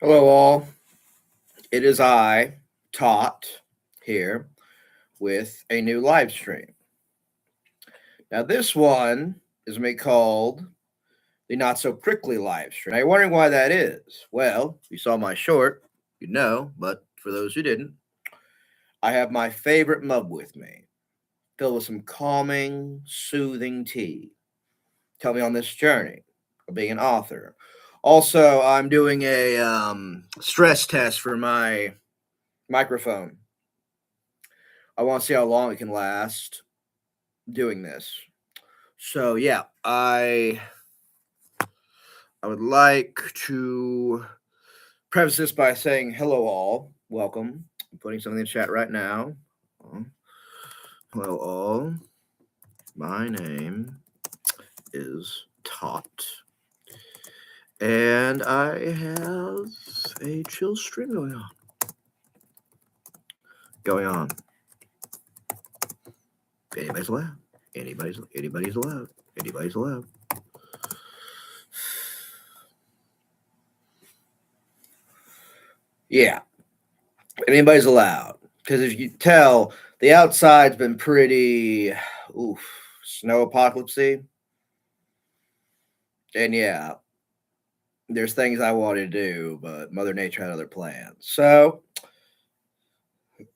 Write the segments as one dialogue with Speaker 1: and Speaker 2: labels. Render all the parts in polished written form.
Speaker 1: Hello, all. It is I, Tot, here with a new live stream. Now, this one is me called the Not So Prickly live stream. Now, you're wondering why that is. Well, you saw my short, you know, but for those who didn't, I have my favorite mug with me, filled with some calming, soothing tea. Tell me on this journey of being an author. Also, I'm doing a stress test for my microphone. I want to see how long it can last doing this. So yeah, I would like to preface this by saying hello all, welcome. I'm putting something in the chat right now. Hello all. My name is Tot. And I have a chill stream going on. Anybody's allowed. Anybody's allowed. Anybody's allowed. Yeah. Anybody's allowed. Because if you tell, the outside's been pretty snow apocalypse. And yeah, there's things I want to do, but Mother Nature had other plans. So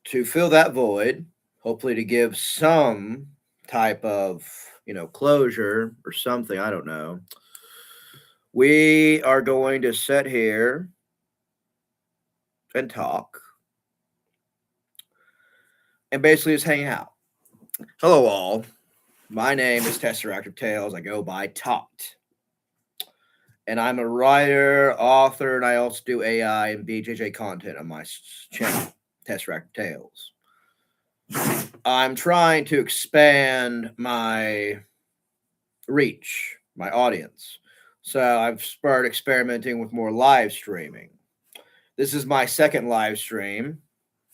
Speaker 1: to fill that void, hopefully to give some type of, closure or something, I don't know. We are going to sit here and talk and basically just hang out. Hello all. My name is Tesseract of Tales. I go by Tot. And I'm a writer, author, and I also do AI and BJJ content on my channel, Tesseract Tales. I'm trying to expand my reach, my audience. So I've started experimenting with more live streaming. This is my second live stream.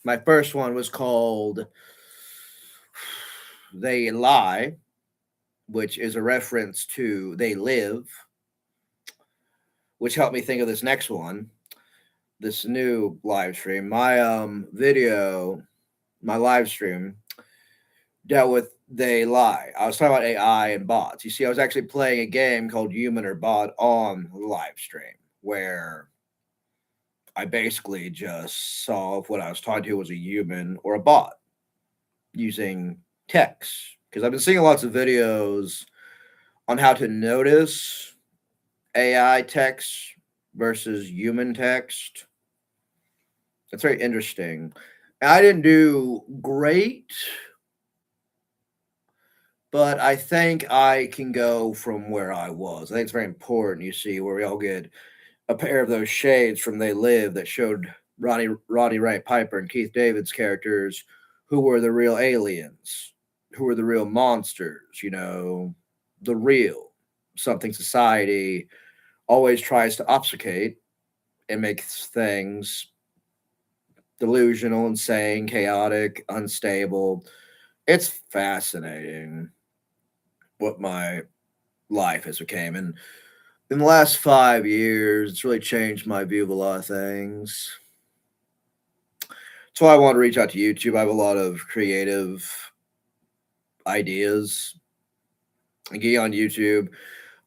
Speaker 1: My first one was called They Lie, which is a reference to They Live, which helped me think of this next one, this new live stream. My video, my live stream dealt with They Lie. I was talking about AI and bots. You see, I was actually playing a game called Human or Bot on the live stream where I basically just saw if what I was talking to was a human or a bot using text. Because I've been seeing lots of videos on how to notice AI text versus human text. It's very interesting. I didn't do great, but I think I can go from where I was. I think it's very important, you see, where we all get a pair of those shades from They Live that showed Roddy Wright Piper and Keith David's characters who were the real aliens, who were the real monsters, the real something society always tries to obfuscate and make things delusional, insane, chaotic, unstable. It's fascinating what my life has become. And in the last 5 years, it's really changed my view of a lot of things. That's why I want to reach out to YouTube. I have a lot of creative ideas and getting on YouTube.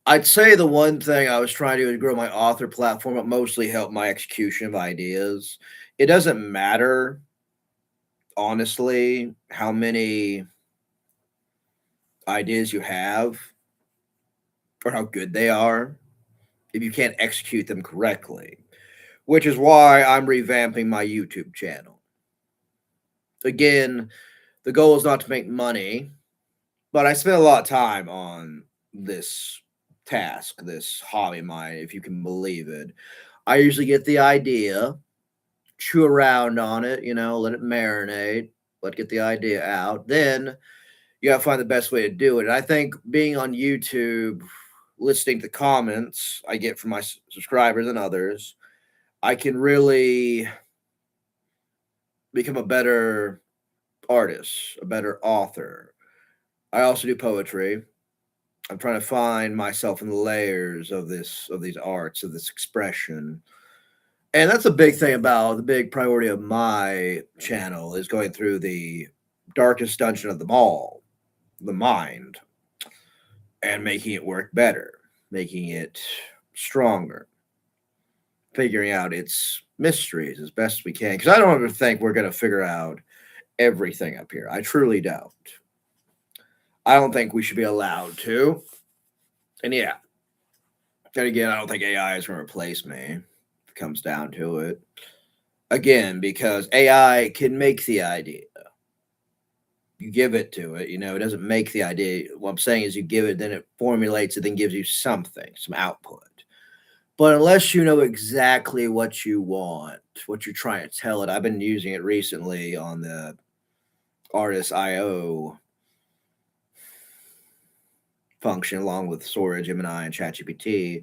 Speaker 1: I'd say the one thing I was trying to do is grow my author platform, but mostly help my execution of ideas. It doesn't matter, honestly, how many ideas you have or how good they are if you can't execute them correctly, which is why I'm revamping my YouTube channel. Again, the goal is not to make money, but I spend a lot of time on this task, this hobby of mine, if you can believe it. I usually get the idea, chew around on it, let it marinate, get the idea out. Then you gotta find the best way to do it. And I think being on YouTube, listening to comments I get from my subscribers and others, I can really become a better artist, a better author. I also do poetry. I'm trying to find myself in the layers of these arts, of this expression. And that's a big thing about the big priority of my channel is going through the darkest dungeon of them all, the mind, and making it work better, making it stronger, figuring out its mysteries as best we can. Because I don't ever think we're going to figure out everything up here. I truly don't. I don't think we should be allowed to. And yeah, then again, I don't think AI is going to replace me. If it comes down to it. Again, because AI can make the idea. You give it to it, it doesn't make the idea. What I'm saying is you give it, then it formulates it, then gives you something, some output. But unless you know exactly what you want, what you're trying to tell it, I've been using it recently on the Artist IO function along with Sora, Gemini, and ChatGPT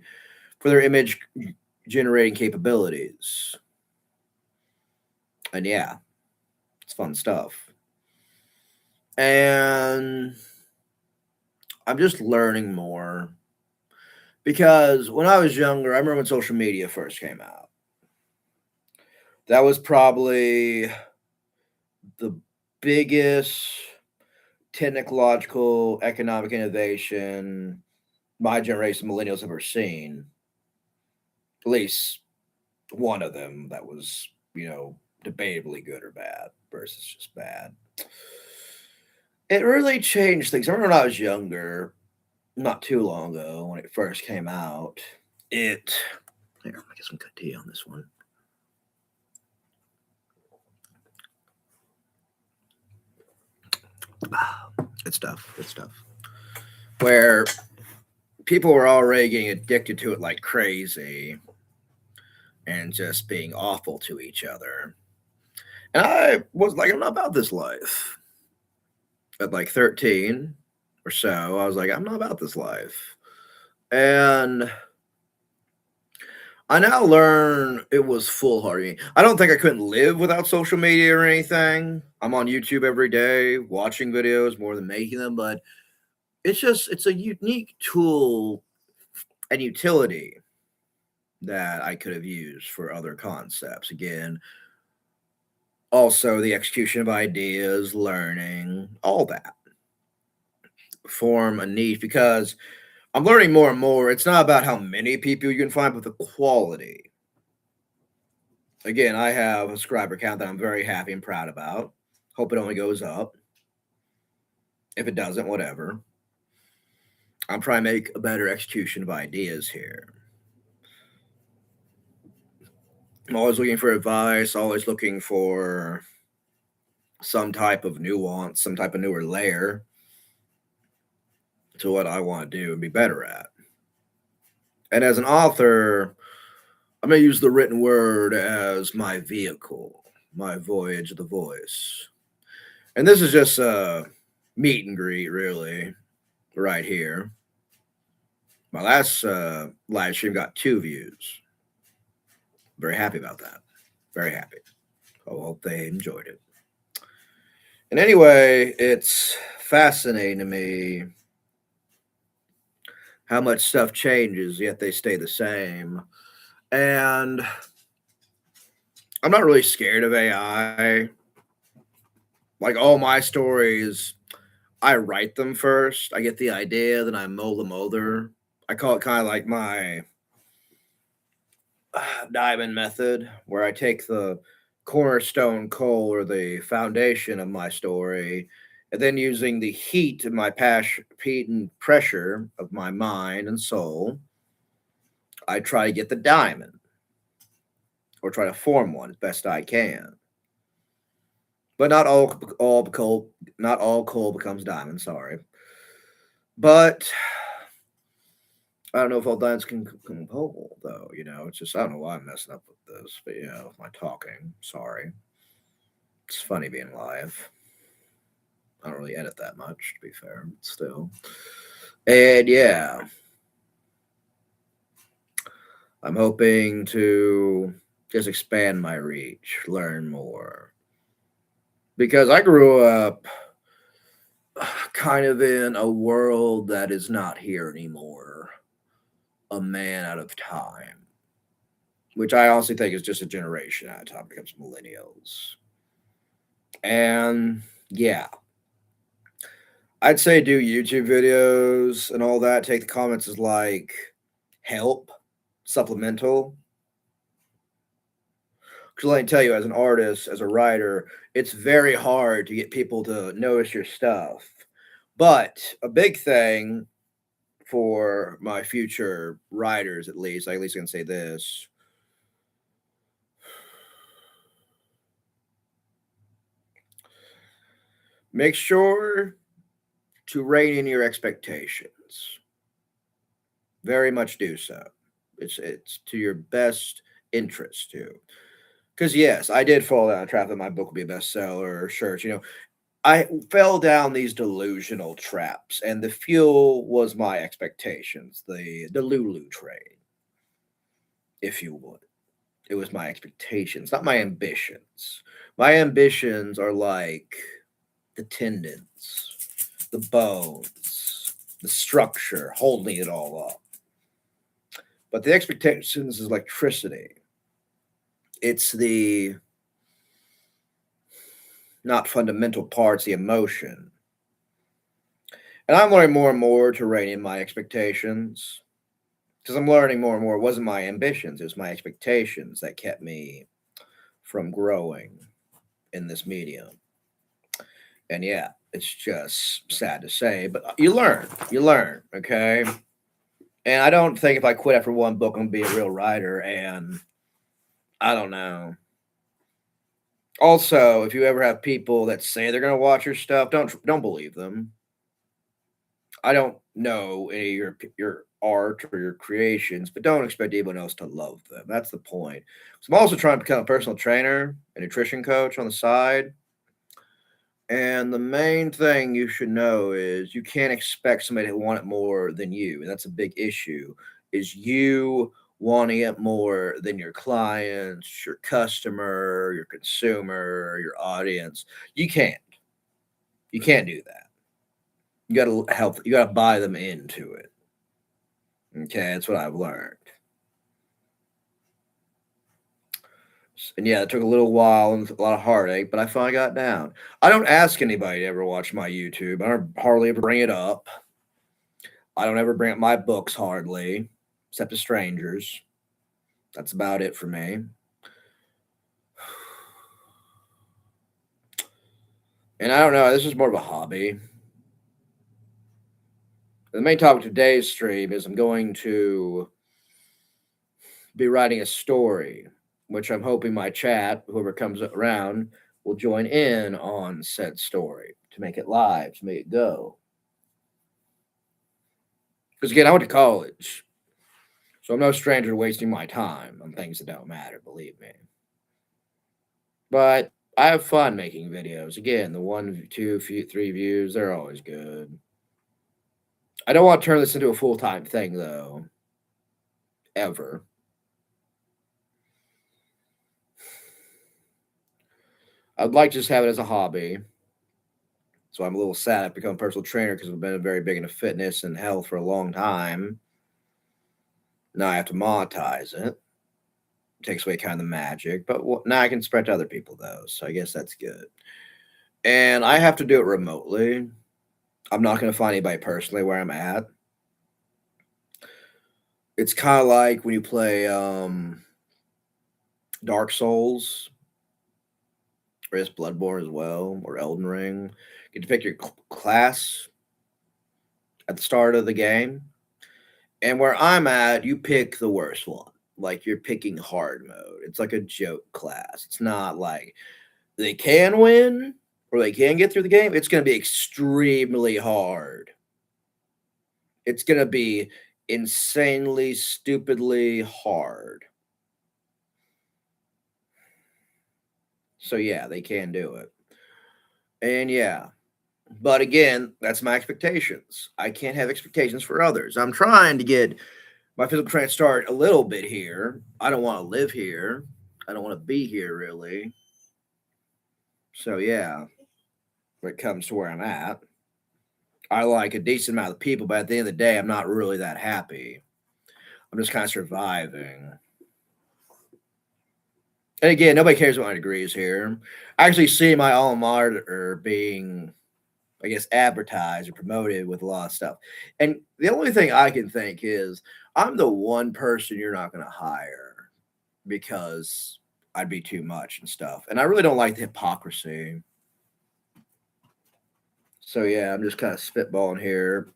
Speaker 1: for their image generating capabilities. And yeah, it's fun stuff. And I'm just learning more because when I was younger, I remember when social media first came out. That was probably the biggest technological, economic innovation my generation, millennials, have ever seen. At least one of them that was, debatably good or bad versus just bad. It really changed things. I remember when I was younger, not too long ago, when it first came out, here, I'll get some good tea on this one. Good stuff. Good stuff. Where people were already getting addicted to it like crazy and just being awful to each other. And I was like, I'm not about this life. At like 13 or so, I was like, I'm not about this life. And I now learn it was foolhardy. I don't think I couldn't live without social media or anything. I'm on YouTube every day, watching videos more than making them, but it's a unique tool and utility that I could have used for other concepts. Again, also the execution of ideas, learning, all that form a niche because I'm learning more and more. It's not about how many people you can find, but the quality. Again, I have a subscriber count that I'm very happy and proud about. Hope it only goes up. If it doesn't, whatever. I'm trying to make a better execution of ideas here. I'm always looking for advice, always looking for some type of nuance, some type of newer layer to what I want to do and be better at. And as an author, I'm going to use the written word as my vehicle, my voyage of the voice. And this is just a meet and greet, really, right here. My last live stream got 2 views. Very happy about that. Very happy. I hope they enjoyed it. And anyway, it's fascinating to me how much stuff changes, yet they stay the same. And I'm not really scared of AI. Like all my stories, I write them first. I get the idea, then I mold them over. I call it kind of like my diamond method, where I take the cornerstone coal or the foundation of my story, and then using the heat of my passion, heat and pressure of my mind and soul, I try to get the diamond or try to form one as best I can. But not all coal becomes diamond. Sorry, but I don't know if all diamonds can coal though. It's just I don't know why I'm messing up with this, but with my talking. Sorry, it's funny being live. I don't really edit that much, to be fair, but still. And yeah, I'm hoping to just expand my reach, learn more. Because I grew up kind of in a world that is not here anymore. A man out of time. which I honestly think is just a generation at a time becomes millennials. And yeah, I'd say do YouTube videos and all that. Take the comments as like help, supplemental. Because let me tell you, as an artist, as a writer, it's very hard to get people to notice your stuff. But a big thing for my future writers, I at least can say this. Make sure to rein in your expectations. Very much do so. It's to your best interest too. Because yes, I did fall down a trap that my book would be a bestseller or shirts. I fell down these delusional traps, and the fuel was my expectations, the Lulu train, if you would. It was my expectations, not my ambitions. My ambitions are like the tendons, the bones, the structure holding it all up. But the expectations is electricity. It's the not fundamental parts, the emotion. And I'm learning more and more to rein in my expectations because I'm learning more and more. It wasn't my ambitions, it was my expectations that kept me from growing in this medium. And yeah, it's just sad to say, but you learn, okay? And I don't think if I quit after one book, I'm gonna be a real writer. And I don't know. Also, if you ever have people that say they're gonna watch your stuff, don't believe them. I don't know any of your art or your creations, but don't expect anyone else to love them. That's the point. So I'm also trying to become a personal trainer, a nutrition coach on the side. And the main thing you should know is you can't expect somebody to want it more than you. And that's a big issue, is you wanting it more than your clients, your customer, your consumer, your audience. You can't. You can't do that. You gotta help, you gotta buy them into it. Okay, that's what I've learned. And yeah, it took a little while and a lot of heartache, but I finally got down. I don't ask anybody to ever watch my YouTube. I don't hardly ever bring it up. I don't ever bring up my books hardly, except to strangers. That's about it for me. And I don't know, this is more of a hobby. The main topic of today's stream is I'm going to be writing a story, which I'm hoping my chat, whoever comes around, will join in on said story to make it live, to make it go. Because again, I went to college, so I'm no stranger to wasting my time on things that don't matter, believe me. But I have fun making videos. Again, the 1, 2, 3 views, they're always good. I don't want to turn this into a full-time thing, though. Ever. I'd like to just have it as a hobby. So I'm a little sad I've become a personal trainer because I've been very big into fitness and health for a long time. Now I have to monetize it. Takes away kind of the magic, but now I can spread to other people, though. So I guess that's good. And I have to do it remotely. I'm not going to find anybody personally where I'm at. It's kind of like when you play Dark Souls, or it's Bloodborne as well, or Elden Ring. You get to pick your class at the start of the game. And where I'm at, you pick the worst one. Like you're picking hard mode. It's like a joke class. It's not like they can win or they can get through the game. It's going to be extremely hard. It's going to be insanely, stupidly hard. So yeah, they can do it. And yeah, but again, that's my expectations. I can't have expectations for others. I'm trying to get my physical training start a little bit here. I don't want to live here. I don't want to be here really. So yeah, when it comes to where I'm at, I like a decent amount of people, but at the end of the day, I'm not really that happy. I'm just kind of surviving. And again, nobody cares about my degrees here. I actually see my alma mater being, I guess, advertised or promoted with a lot of stuff. And the only thing I can think is I'm the one person you're not going to hire because I'd be too much and stuff. And I really don't like the hypocrisy. So yeah, I'm just kind of spitballing here.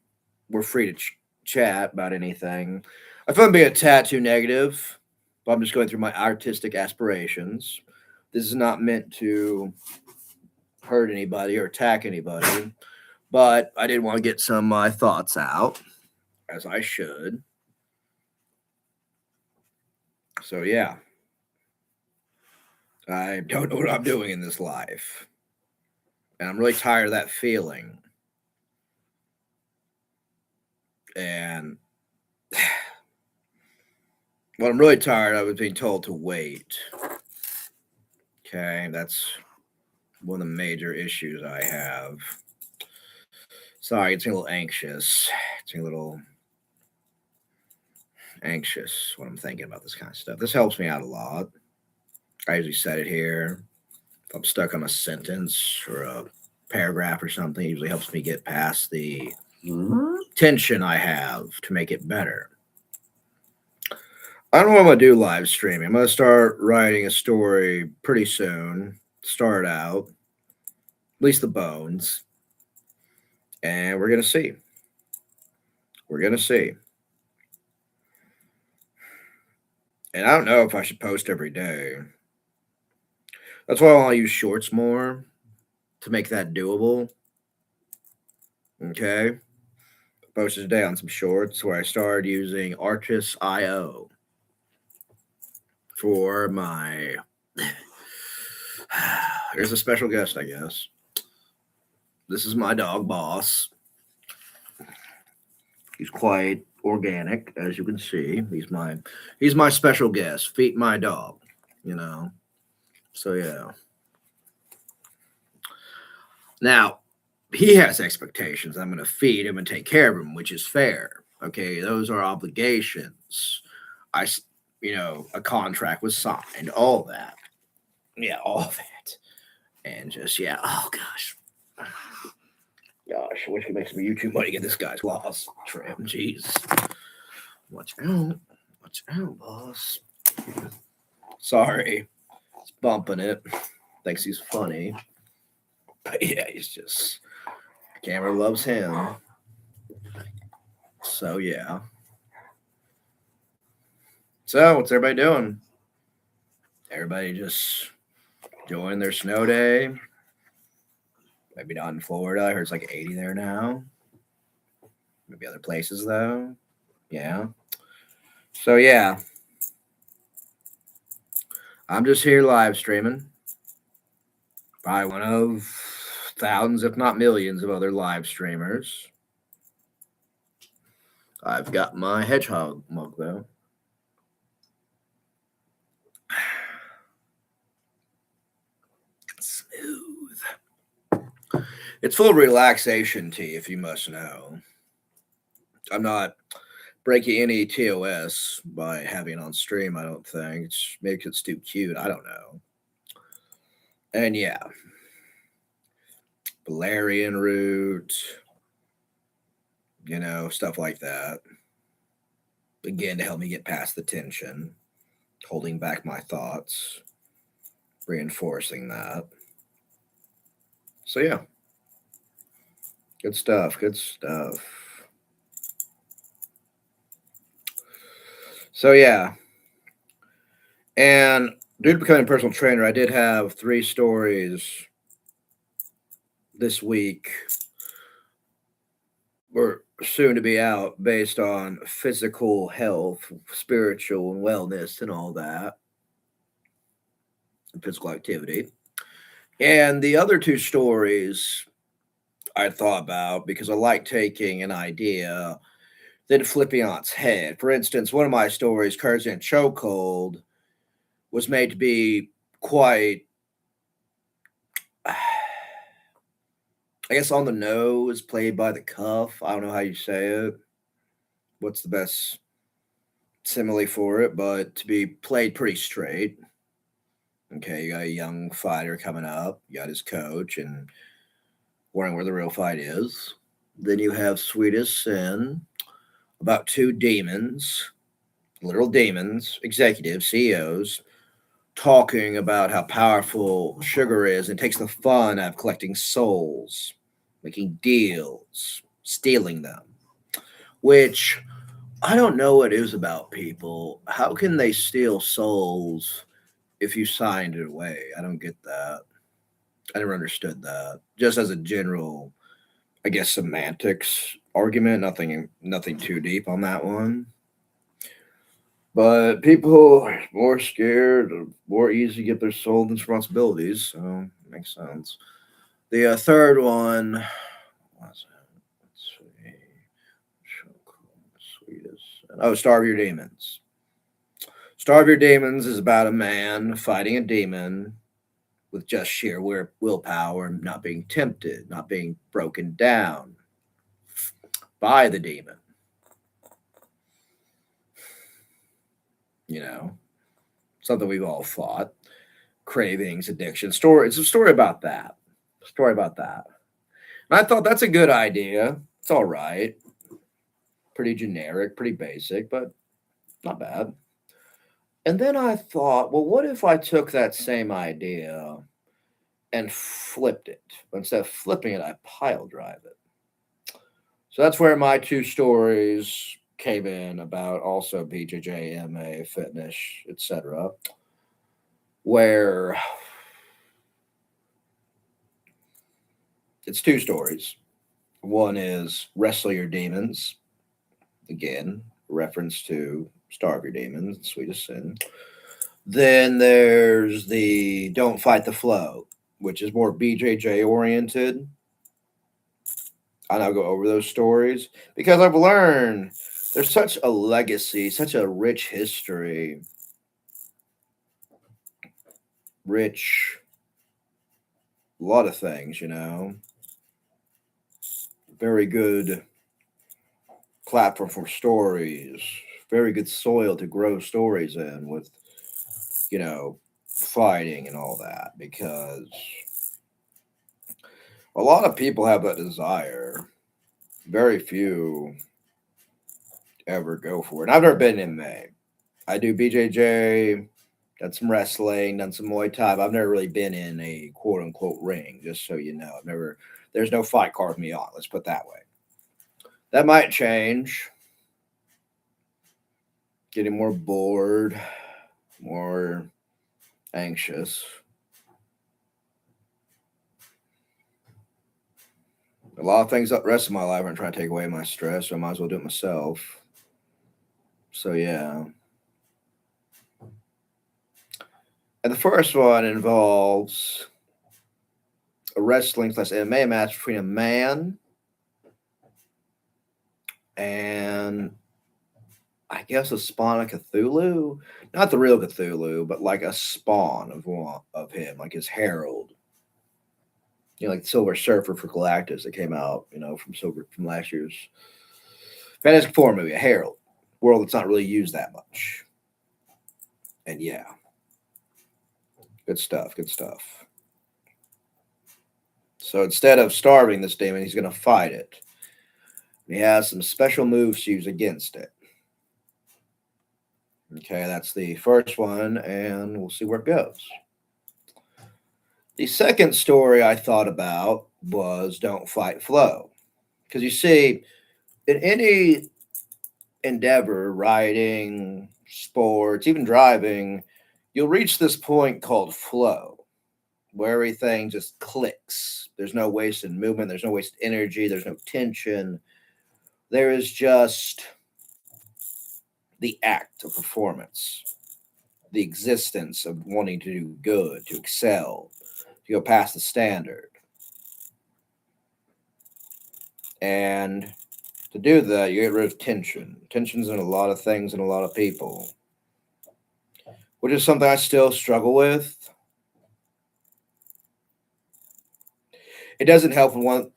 Speaker 1: We're free to chat about anything. I feel I'm being a tad too negative, but I'm just going through my artistic aspirations. This is not meant to hurt anybody or attack anybody, but I did want to get some of my thoughts out, as I should. So yeah, I don't know what I'm doing in this life, and I'm really tired of that feeling. And what I'm really tired of is being told to wait. Okay, that's one of the major issues I have. Sorry, it's a little anxious. It's a little anxious when I'm thinking about this kind of stuff. This helps me out a lot. I usually set it here. If I'm stuck on a sentence or a paragraph or something, it usually helps me get past the tension I have to make it better. I don't know what I'm going to do live streaming. I'm going to start writing a story pretty soon. Start out, at least the bones. And we're going to see. We're going to see. And I don't know if I should post every day. That's why I want to use shorts more to make that doable. Okay. Posted today on some shorts where I started using Artist.io for my. Here's a special guest, I guess. This is my dog, Boss. He's quite organic, as you can see. He's my special guest. Feed my dog, you know. So yeah. Now, he has expectations. I'm going to feed him and take care of him, which is fair. Okay, those are obligations. I, a contract was signed, all that. Yeah, all that. And just, yeah, oh gosh. Gosh, I wish we could make some YouTube money to get this guy's loss trim. Jeez. Watch out. Watch out, boss. Sorry. He's bumping it. Thinks he's funny. But yeah, he's just. Camera loves him. So yeah. So what's everybody doing? Everybody just enjoying their snow day. Maybe not in Florida. I heard it's like 80 there now. Maybe other places though. Yeah. So yeah. I'm just here live streaming. Probably one of thousands, if not millions, of other live streamers. I've got my hedgehog mug though. Smooth. It's full of relaxation tea, if you must know. I'm not breaking any TOS by having it on stream, I don't think. It makes it too cute. I don't know. And yeah. Valerian root, stuff like that. Again, to help me get past the tension, holding back my thoughts, reinforcing that. So yeah. Good stuff. Good stuff. So yeah. And due to becoming a personal trainer, I did have 3 stories this week were soon to be out based on physical health, spiritual and wellness and all that. And physical activity. And the other 2 stories I thought about because I like taking an idea, then flipping on its head. For instance, one of my stories, Courage in Chokehold, was made to be quite, I guess, on the nose, played by the cuff. I don't know how you say it. What's the best simile for it? But to be played pretty straight. Okay, you got a young fighter coming up, you got his coach, and wondering where the real fight is. Then you have Sweetest Sin about two demons, literal demons, executives, CEOs, talking about how powerful sugar is and takes the fun out of collecting souls, making deals, stealing them. Which I don't know what it is about people. How can they steal souls if you signed it away? I don't get that. I never understood that. Just as a general, I guess, semantics argument, nothing too deep on that one. But people are more scared, more easy to get their soul than responsibilities, so it makes sense. The third one, what's that? Let's see. Sweetest. Oh, Starve Your Demons. Starve Your Demons is about a man fighting a demon with just sheer willpower and not being tempted, not being broken down by the demon. You know, something we've all fought. Cravings, addiction. Story. It's a story about that. Story about that. And I thought that's a good idea. It's all right. Pretty generic, pretty basic, but not bad. And then I thought, well, what if I took that same idea and flipped it? But instead of flipping it, I pile drive it. So that's where my two stories came in about also BJJ, MA, fitness, etc. Where it's two stories. One is Wrestle Your Demons, again, reference to Starve Your Demons, Sweetest Sin. Then there's the Don't Fight the Flow, which is more BJJ oriented. And I'll go over those stories because I've learned there's such a legacy, such a rich history, rich, a lot of things, very good platform for stories, very good soil to grow stories in with, fighting and all that because a lot of people have that desire. Very few ever go for it. And I've never been in MMA. I do BJJ, done some wrestling, done some Muay Thai. But I've never really been in a quote unquote ring, just so you know. There's no fight card with me on. Let's put it that way. That might change. Getting more bored, more anxious. A lot of things the rest of my life are trying to take away my stress, so I might as well do it myself. So yeah. And the first one involves a wrestling / MMA match between a man and I guess a spawn of Cthulhu. Not the real Cthulhu, but like a spawn of him, like his herald. Like the Silver Surfer for Galactus that came out, from last year's Fantastic Four movie, a herald. World that's not really used that much. And yeah. Good stuff, good stuff. So instead of starving this demon, he's going to fight it. He has some special moves to use against it. Okay, that's the first one, and we'll see where it goes. The second story I thought about was Don't Fight Flow. Because you see, in any endeavor, riding, sports, even driving, you'll reach this point called flow, where everything just clicks. There's no wasted movement, there's no wasted energy, there's no tension. There is just the act of performance, the existence of wanting to do good, to excel, to go past the standard. And to do that, you get rid of tension. Tension's in a lot of things and a lot of people, which is something I still struggle with. It doesn't help when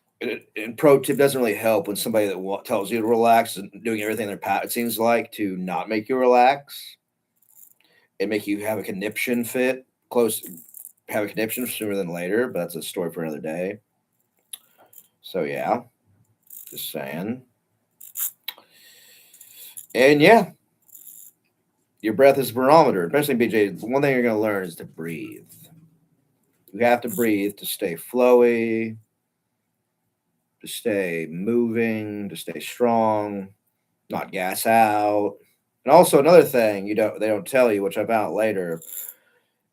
Speaker 1: and pro tip doesn't really help when somebody that tells you to relax and doing everything in their power, it seems like, to not make you relax and make you have a conniption fit, close, have a connection sooner than later, but that's a story for another day. So yeah, just saying. And yeah, your breath is a barometer. Especially BJ, one thing you're going to learn is to breathe. You have to breathe to stay flowy, to stay moving, to stay strong, not gas out. And also another thing they don't tell you, which I found out later,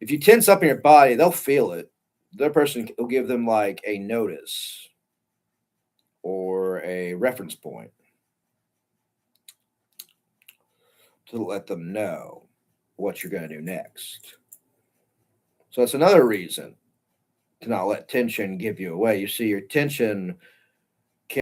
Speaker 1: if you tense up in your body, they'll feel it. The other person will give them like a notice or a reference point to let them know what you're going to do next. So that's another reason to not let tension give you away. You see, your tension